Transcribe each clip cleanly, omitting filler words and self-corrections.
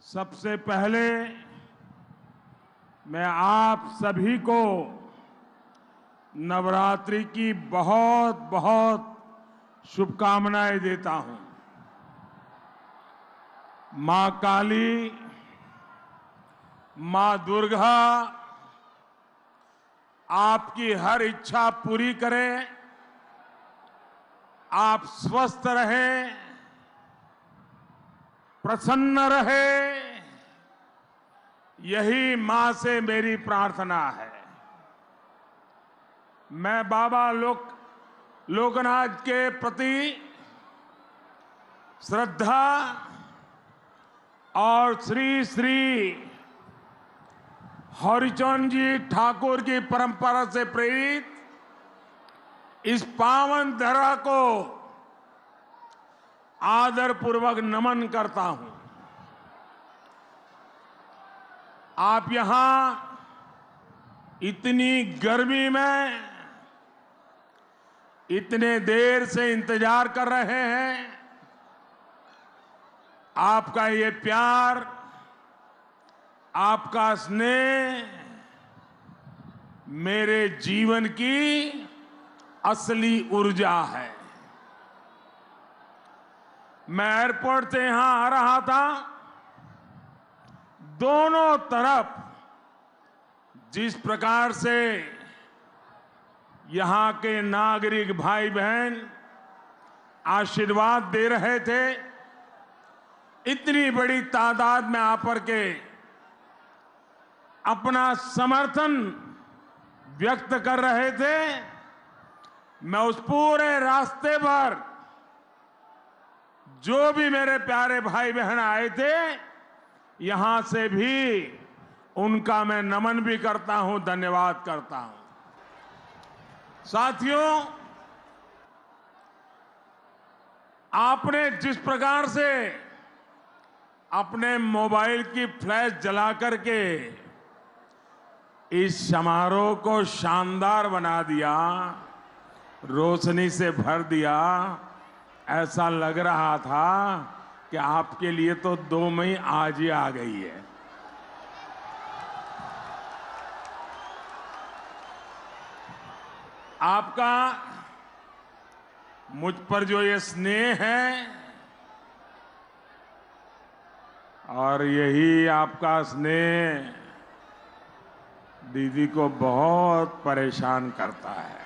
सबसे पहले मैं आप सभी को नवरात्रि की बहुत बहुत शुभकामनाएं देता हूं। मां काली, मां दुर्गा आपकी हर इच्छा पूरी करें, आप स्वस्थ रहें, प्रसन्न रहे, यही मां से मेरी प्रार्थना है। मैं बाबा लोकनाथ के प्रति श्रद्धा और श्री श्री हरिचंद जी ठाकुर की परंपरा से प्रेरित इस पावन धरा को आदरपूर्वक नमन करता हूं। आप यहां इतनी गर्मी में इतने देर से इंतजार कर रहे हैं। आपका ये प्यार, आपका स्नेह मेरे जीवन की असली ऊर्जा है। मैं एयरपोर्ट से यहां आ रहा था, दोनों तरफ जिस प्रकार से यहां के नागरिक भाई बहन आशीर्वाद दे रहे थे, इतनी बड़ी तादाद में आकर के अपना समर्थन व्यक्त कर रहे थे, मैं उस पूरे रास्ते पर जो भी मेरे प्यारे भाई बहन आए थे, यहां से भी उनका मैं नमन भी करता हूं, धन्यवाद करता हूं। साथियों, आपने जिस प्रकार से अपने मोबाइल की फ्लैश जला करके इस समारोह को शानदार बना दिया, रोशनी से भर दिया, ऐसा लग रहा था कि आपके लिए तो 2 मई आज ही आ गई है। आपका मुझ पर जो ये स्नेह है और यही आपका स्नेह दीदी को बहुत परेशान करता है।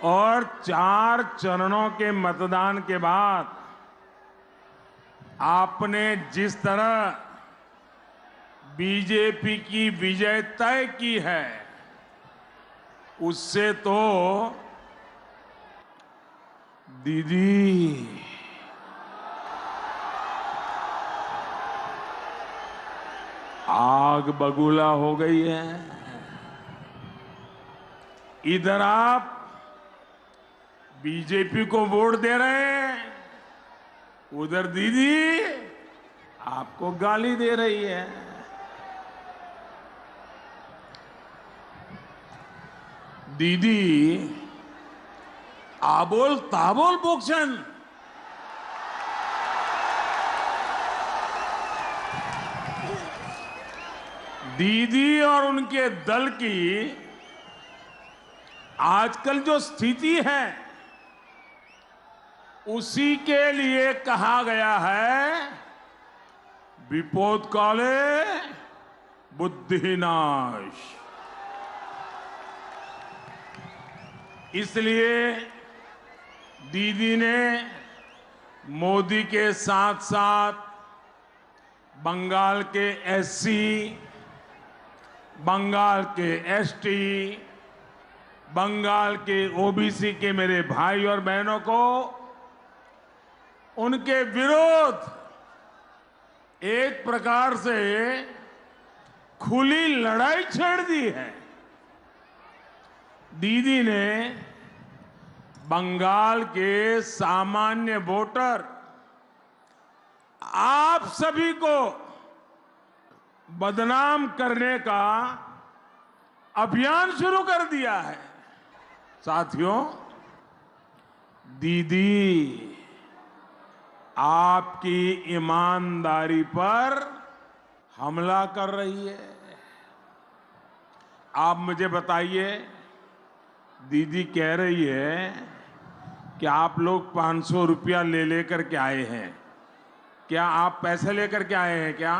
और 4 चरणों के मतदान के बाद आपने जिस तरह बीजेपी की विजय तय की है, उससे तो दीदी आग बबूला हो गई है। इधर आप बीजेपी को वोट दे रहे हैं, उधर दीदी आपको गाली दे रही है। दीदी आबोल ताबोल बोक्सन, दीदी और उनके दल की आजकल जो स्थिति है, उसी के लिए कहा गया है विपोद काले बुद्धिनाश। इसलिए दीदी ने मोदी के साथ साथ बंगाल के एससी, बंगाल के एसटी, बंगाल के ओबीसी के मेरे भाई और बहनों को उनके विरोध एक प्रकार से खुली लड़ाई छेड़ दी है। दीदी ने बंगाल के सामान्य वोटर आप सभी को बदनाम करने का अभियान शुरू कर दिया है। साथियों, दीदी, आपकी ईमानदारी पर हमला कर रही है। आप मुझे बताइए, दीदी कह रही है कि आप लोग 500 रुपया ले लेकर के आए हैं। क्या आप पैसे लेकर के आए हैं क्या?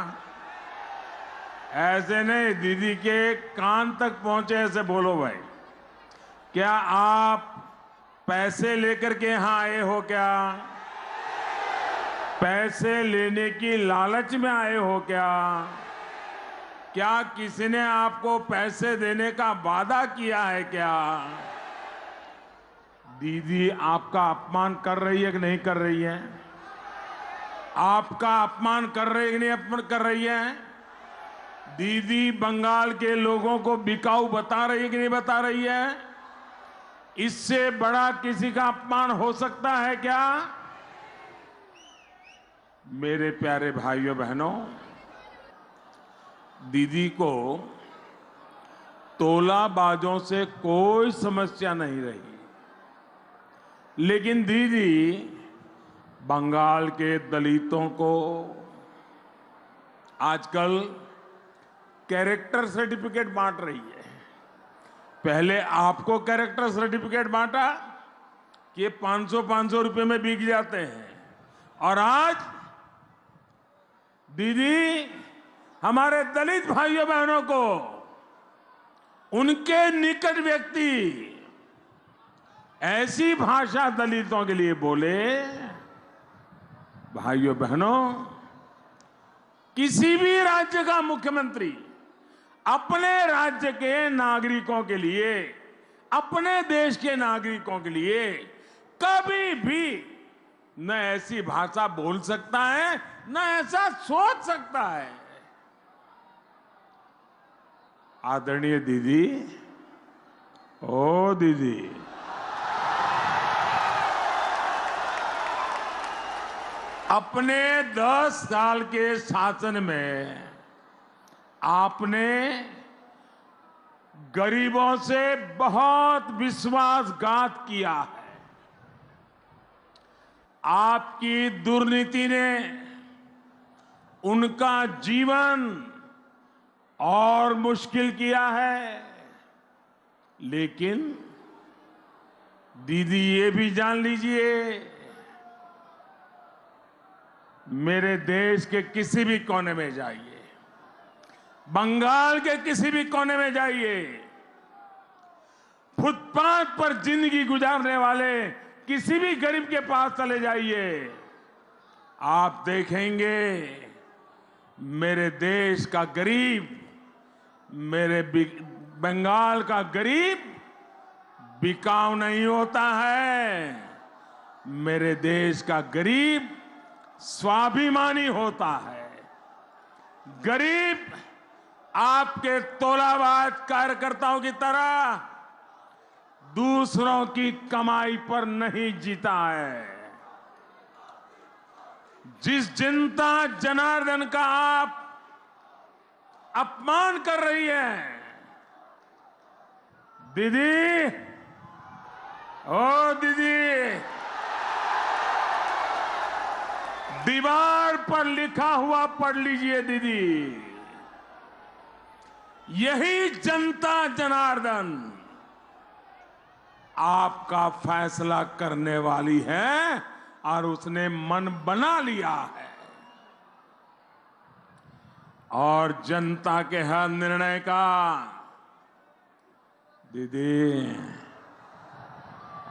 ऐसे नहीं, दीदी के कान तक पहुंचे ऐसे बोलो भाई। क्या आप पैसे लेकर के यहां आए हो क्या? पैसे लेने की लालच में आए हो क्या? क्या किसी ने आपको पैसे देने का वादा किया है क्या? दीदी आपका अपमान कर रही है कि नहीं कर रही है? आपका अपमान कर रही है कि नहीं अपमान कर रही है? दीदी बंगाल के लोगों को बिकाऊ बता रही है कि नहीं बता रही है? इससे बड़ा किसी का अपमान हो सकता है क्या? मेरे प्यारे भाइयों बहनों, दीदी को तोलाबाजों से कोई समस्या नहीं रही, लेकिन दीदी बंगाल के दलितों को आजकल कैरेक्टर सर्टिफिकेट बांट रही है। पहले आपको कैरेक्टर सर्टिफिकेट बांटा कि 500 रुपए में बिक जाते हैं, और आज दीदी हमारे दलित भाइयों बहनों को, उनके निकट व्यक्ति ऐसी भाषा दलितों के लिए बोले। भाइयों बहनों, किसी भी राज्य का मुख्यमंत्री अपने राज्य के नागरिकों के लिए, अपने देश के नागरिकों के लिए कभी भी न ऐसी भाषा बोल सकता है, न ऐसा सोच सकता है। आदरणीय दीदी, ओ दीदी, अपने 10 साल के शासन में आपने गरीबों से बहुत विश्वासघात किया है। आपकी दुर्नीति ने उनका जीवन और मुश्किल किया है। लेकिन दीदी ये भी जान लीजिए, मेरे देश के किसी भी कोने में जाइए, बंगाल के किसी भी कोने में जाइए, फुटपाथ पर जिंदगी गुजारने वाले किसी भी गरीब के पास चले जाइए, आप देखेंगे मेरे देश का गरीब, मेरे बंगाल का गरीब बिकाऊ नहीं होता है। मेरे देश का गरीब स्वाभिमानी होता है। गरीब आपके तोलाबाज कार्यकर्ताओं की तरह दूसरों की कमाई पर नहीं जीता है। जिस जनता जनार्दन का आप अपमान कर रही है, दीदी, ओ दीदी, दीवार पर लिखा हुआ पढ़ लीजिए दीदी। यही जनता जनार्दन आपका फैसला करने वाली है और उसने मन बना लिया है। और जनता के हर निर्णय का दीदी,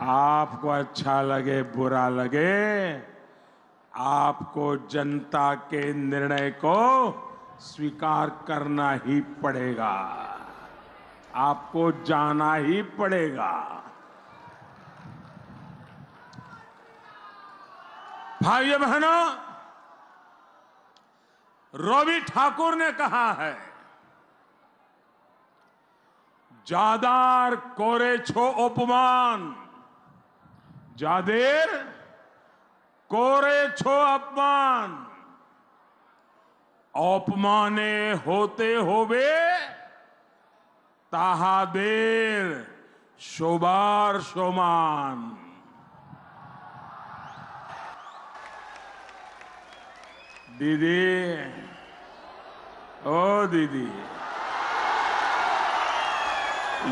आपको अच्छा लगे बुरा लगे, आपको जनता के निर्णय को स्वीकार करना ही पड़ेगा, आपको जाना ही पड़ेगा। भाइयों बहनों, रवि ठाकुर ने कहा है, जादार कोरे छो अपमान, जादेर कोरे छो अपमान, अपमाने होते होवे ताहादेर शोभार शोमान। दीदी, ओ दीदी,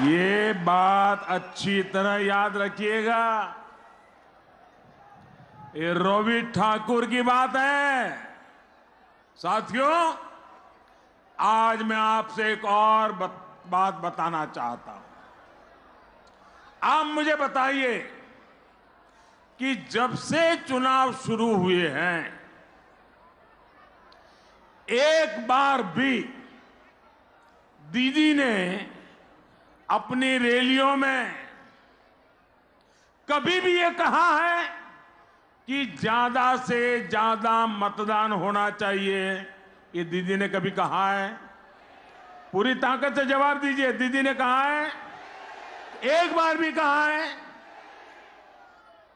ये बात अच्छी तरह याद रखिएगा। ये रोहित ठाकुर की बात है। साथियों, आज मैं आपसे एक और बात बताना चाहता हूं। आप मुझे बताइए कि जब से चुनाव शुरू हुए हैं, एक बार भी दीदी ने अपनी रैलियों में कभी भी ये कहा है कि ज्यादा से ज्यादा मतदान होना चाहिए? ये दीदी ने कभी कहा है? पूरी ताकत से जवाब दीजिए, दीदी ने कहा है? एक बार भी कहा है?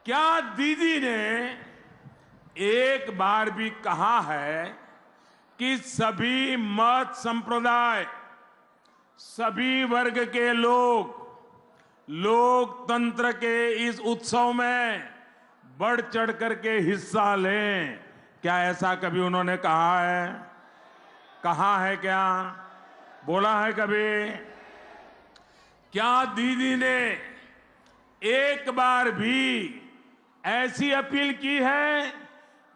क्या दीदी ने एक बार भी कहा है कि सभी मत संप्रदाय, सभी वर्ग के लोग लोकतंत्र के इस उत्सव में बढ़ चढ़ करके हिस्सा लें? क्या ऐसा कभी उन्होंने कहा है? कहा है क्या? बोला है कभी? क्या दीदी ने एक बार भी ऐसी अपील की है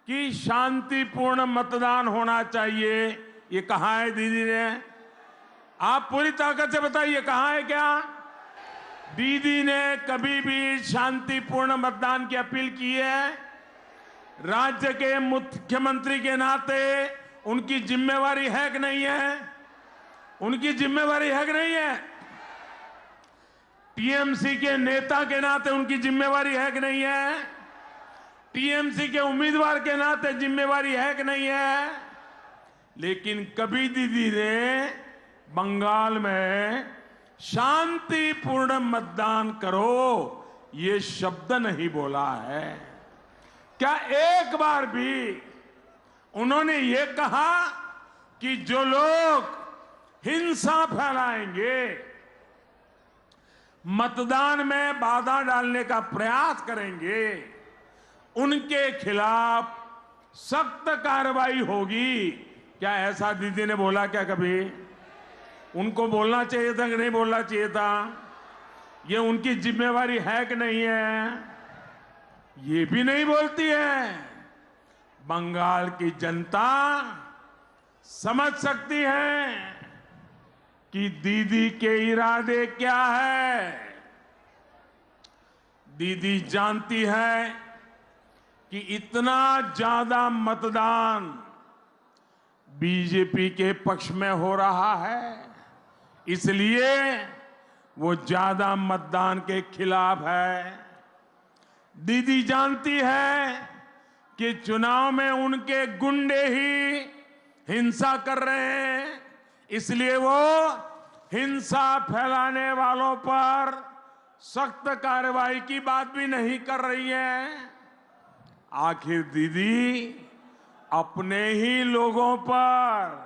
कि शांतिपूर्ण मतदान होना चाहिए? ये कहा है दीदी ने? आप पूरी ताकत से बताइए, कहा है क्या? दीदी ने कभी भी शांतिपूर्ण मतदान की अपील की है? राज्य के मुख्यमंत्री के नाते उनकी जिम्मेवारी है कि नहीं है? उनकी जिम्मेवारी है कि नहीं है? टीएमसी के नेता के नाते उनकी जिम्मेवारी है कि नहीं है? टीएमसी के उम्मीदवार के नाते जिम्मेवारी है कि नहीं है? लेकिन कभी दीदी ने बंगाल में शांतिपूर्ण मतदान करो ये शब्द नहीं बोला है। क्या एक बार भी उन्होंने ये कहा कि जो लोग हिंसा फैलाएंगे, मतदान में बाधा डालने का प्रयास करेंगे, उनके खिलाफ सख्त कार्रवाई होगी? क्या ऐसा दीदी ने बोला क्या कभी? उनको बोलना चाहिए था कि नहीं बोलना चाहिए था? ये उनकी जिम्मेवारी है कि नहीं है? ये भी नहीं बोलती है। बंगाल की जनता समझ सकती है कि दीदी के इरादे क्या है। दीदी जानती है कि इतना ज्यादा मतदान बीजेपी के पक्ष में हो रहा है, इसलिए वो ज्यादा मतदान के खिलाफ है। दीदी जानती है कि चुनाव में उनके गुंडे ही हिंसा कर रहे हैं, इसलिए वो हिंसा फैलाने वालों पर सख्त कार्रवाई की बात भी नहीं कर रही है। आखिर दीदी अपने ही लोगों पर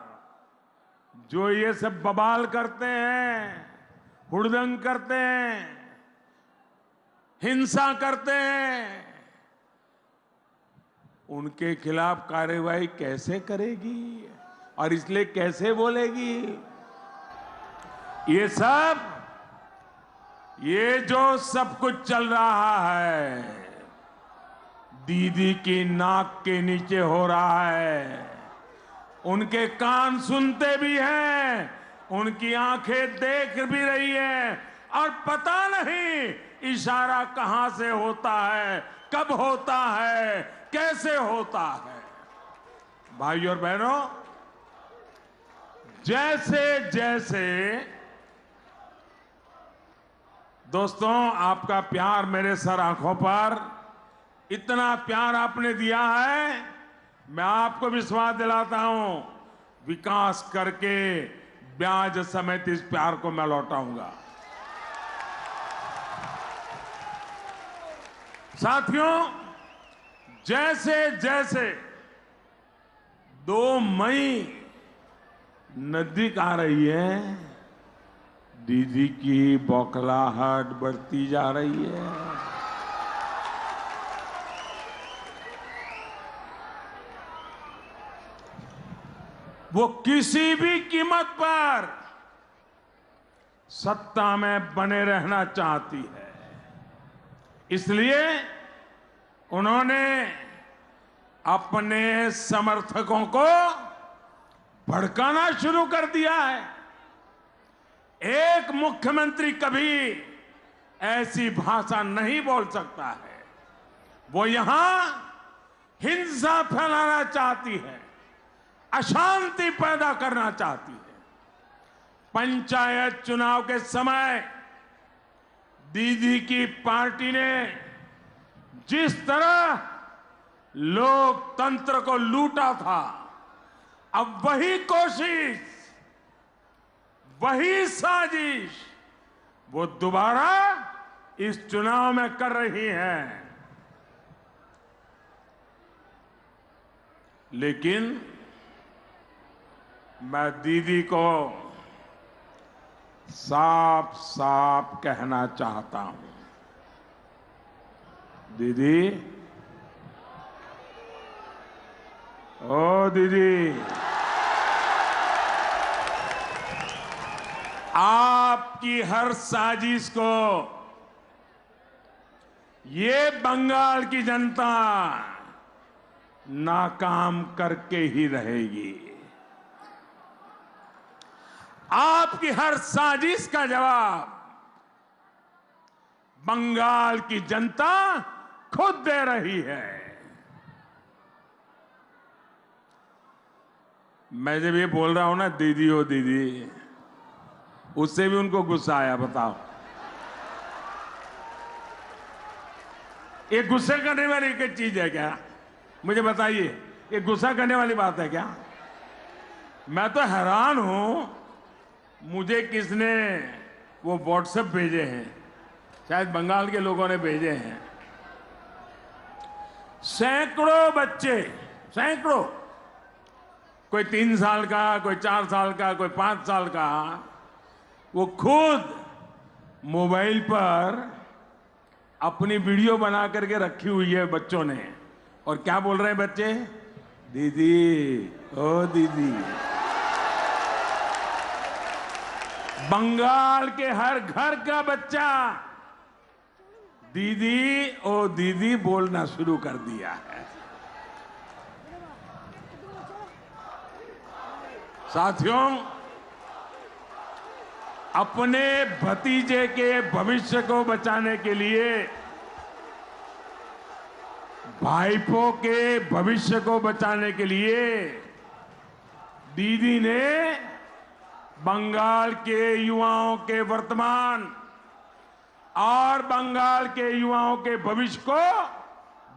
जो ये सब बवाल करते हैं, हुड़दंग करते हैं, हिंसा करते हैं, उनके खिलाफ कार्रवाई कैसे करेगी और इसलिए कैसे बोलेगी? ये जो सब कुछ चल रहा है, दीदी की नाक के नीचे हो रहा है। उनके कान सुनते भी हैं, उनकी आंखें देख भी रही हैं, और पता नहीं इशारा कहां से होता है, कब होता है, कैसे होता है। भाइयों और बहनों, जैसे जैसे दोस्तों आपका प्यार मेरे सर आंखों पर, इतना प्यार आपने दिया है, मैं आपको विश्वास दिलाता हूं, विकास करके ब्याज समेत इस प्यार को मैं लौटाऊंगा। साथियों, जैसे जैसे 2 मई नजदीक आ रही है, दीदी की बौखलाहट बढ़ती जा रही है। वो किसी भी कीमत पर सत्ता में बने रहना चाहती है। इसलिए उन्होंने अपने समर्थकों को भड़काना शुरू कर दिया है। एक मुख्यमंत्री कभी ऐसी भाषा नहीं बोल सकता है। वो यहां हिंसा फैलाना चाहती है, अशांति पैदा करना चाहती है। पंचायत चुनाव के समय दीदी की पार्टी ने जिस तरह लोकतंत्र को लूटा था, अब वही कोशिश, वही साजिश वो दोबारा इस चुनाव में कर रही है। लेकिन मैं दीदी को साफ साफ कहना चाहता हूं, दीदी, ओ दीदी, आपकी हर साजिश को ये बंगाल की जनता नाकाम करके ही रहेगी। आपकी हर साजिश का जवाब बंगाल की जनता खुद दे रही है। मैं जब ये बोल रहा हूं ना दीदी ओ दीदी, उससे भी उनको गुस्सा आया। बताओ, ये गुस्से करने वाली एक चीज है क्या? मुझे बताइए, ये गुस्सा करने वाली बात है क्या? मैं तो हैरान हूं, मुझे किसने वो व्हाट्सएप भेजे हैं, शायद बंगाल के लोगों ने भेजे हैं। सैकड़ों बच्चे, सैकड़ों, कोई 3 साल का, कोई 4 साल का, कोई 5 साल का, वो खुद मोबाइल पर अपनी वीडियो बना करके रखी हुई है बच्चों ने। और क्या बोल रहे हैं बच्चे? दीदी ओ दीदी। बंगाल के हर घर का बच्चा दीदी ओ दीदी बोलना शुरू कर दिया है। साथियों, अपने भतीजे के भविष्य को बचाने के लिए, भाईपों के भविष्य को बचाने के लिए दीदी ने बंगाल के युवाओं के वर्तमान और बंगाल के युवाओं के भविष्य को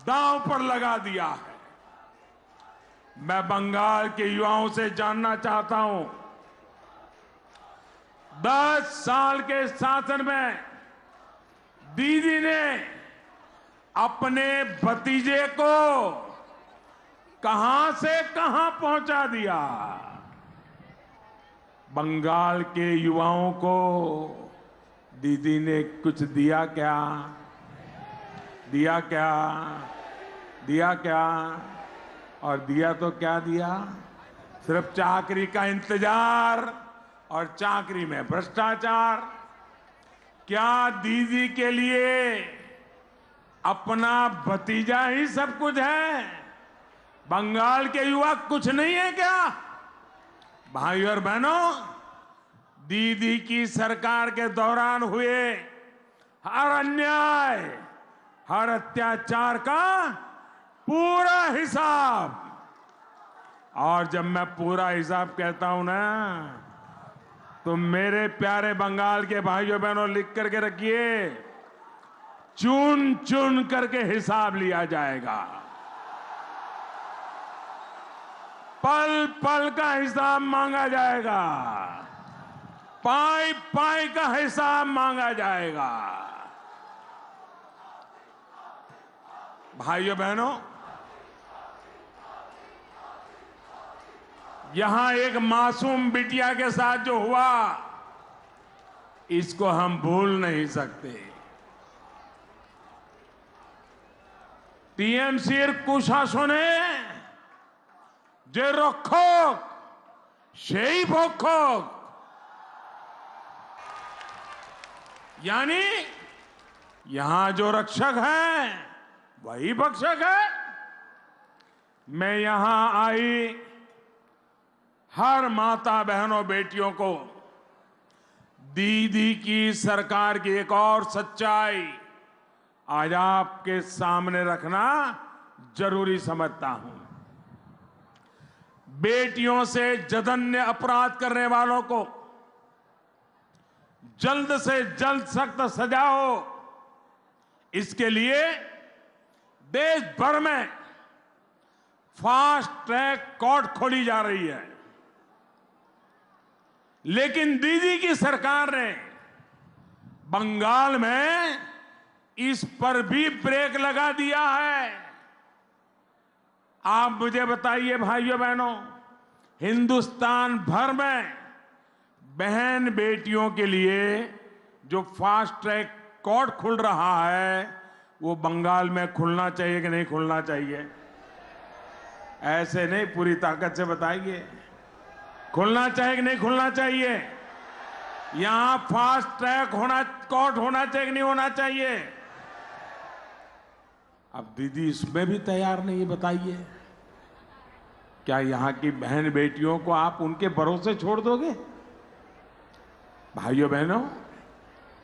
दांव पर लगा दिया है। मैं बंगाल के युवाओं से जानना चाहता हूं, 10 साल के शासन में दीदी ने अपने भतीजे को कहां से कहां पहुंचा दिया। बंगाल के युवाओं को दीदी ने कुछ दिया क्या? दिया क्या? दिया क्या? और दिया तो क्या दिया? सिर्फ चाकरी का इंतजार और चाकरी में भ्रष्टाचार। क्या दीदी के लिए अपना भतीजा ही सब कुछ है? बंगाल के युवा कुछ नहीं है क्या? भाइयों और बहनों, दीदी की सरकार के दौरान हुए हर अन्याय, हर अत्याचार का पूरा हिसाब, और जब मैं पूरा हिसाब कहता हूं ना, तो मेरे प्यारे बंगाल के भाइयों बहनों लिख करके रखिए, चुन चुन करके हिसाब लिया जाएगा। पल पल का हिसाब मांगा जाएगा, पाई पाई का हिसाब मांगा जाएगा। भाइयों बहनों, यहां एक मासूम बिटिया के साथ जो हुआ, इसको हम भूल नहीं सकते। टीएमसीर कुशासने যে রক্ষক शेई भोखोक, यानी यहां जो रक्षक है वही भक्षक है। मैं यहां आई हर माता बहनों बेटियों को दीदी की सरकार की एक और सच्चाई आज आपके सामने रखना जरूरी समझता हूं। बेटियों से जघन्य अपराध करने वालों को जल्द से जल्द सख्त सजा हो, इसके लिए देश भर में फास्ट ट्रैक कोर्ट खोली जा रही है। लेकिन दीदी की सरकार ने बंगाल में इस पर भी ब्रेक लगा दिया है। आप मुझे बताइए भाइयों बहनों, हिंदुस्तान भर में बहन बेटियों के लिए जो फास्ट ट्रैक कोर्ट खुल रहा है वो बंगाल में खुलना चाहिए कि नहीं खुलना चाहिए? ऐसे नहीं, पूरी ताकत से बताइए, खुलना चाहिए कि नहीं खुलना चाहिए? यहां फास्ट ट्रैक कोर्ट होना चाहिए कि नहीं होना चाहिए? अब दीदी इसमें भी तैयार नहीं, बताइए क्या यहां की बहन बेटियों को आप उनके भरोसे छोड़ दोगे? भाइयों बहनों,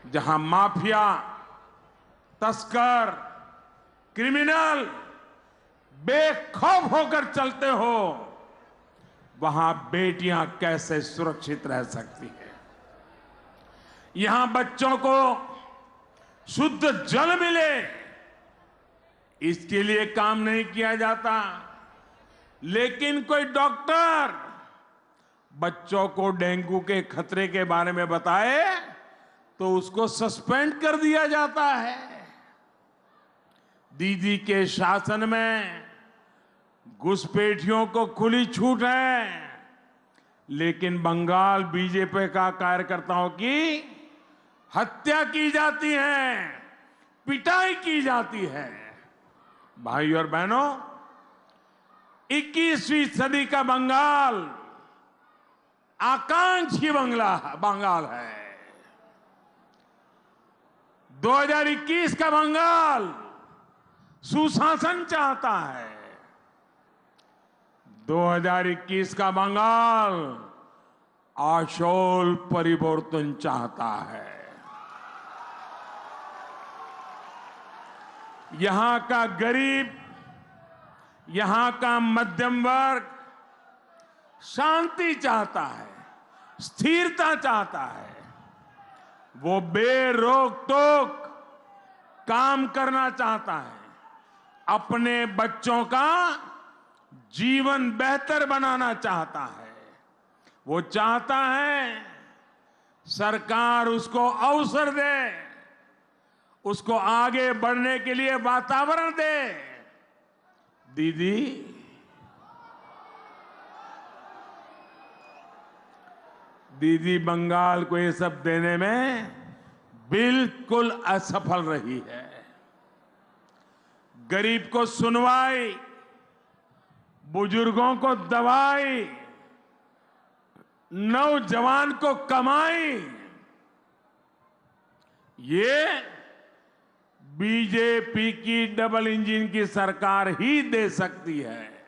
जहां माफिया, तस्कर, क्रिमिनल बेखौफ होकर चलते हो, वहां बेटियां कैसे सुरक्षित रह सकती है? यहां बच्चों को शुद्ध जल मिले, इसके लिए काम नहीं किया जाता। लेकिन कोई डॉक्टर बच्चों को डेंगू के खतरे के बारे में बताए तो उसको सस्पेंड कर दिया जाता है। दीदी के शासन में घुसपैठियों को खुली छूट है, लेकिन बंगाल बीजेपी का कार्यकर्ताओं की हत्या की जाती है, पिटाई की जाती है। भाइयों और बहनों, 21वीं सदी का बंगाल आकांक्षी बंगाल है। 2021 का बंगाल सुशासन चाहता है। 2021 का बंगाल आशोल परिवर्तन चाहता है। यहां का गरीब, यहां का मध्यम वर्ग शांति चाहता है, स्थिरता चाहता है। वो बेरोक टोक काम करना चाहता है, अपने बच्चों का जीवन बेहतर बनाना चाहता है। वो चाहता है सरकार उसको अवसर दे, उसको आगे बढ़ने के लिए वातावरण दे। दीदी बंगाल को ये सब देने में बिल्कुल असफल रही है। गरीब को सुनवाई, बुजुर्गों को दवाई, नौजवान को कमाई, ये बीजेपी की डबल इंजन की सरकार ही दे सकती है।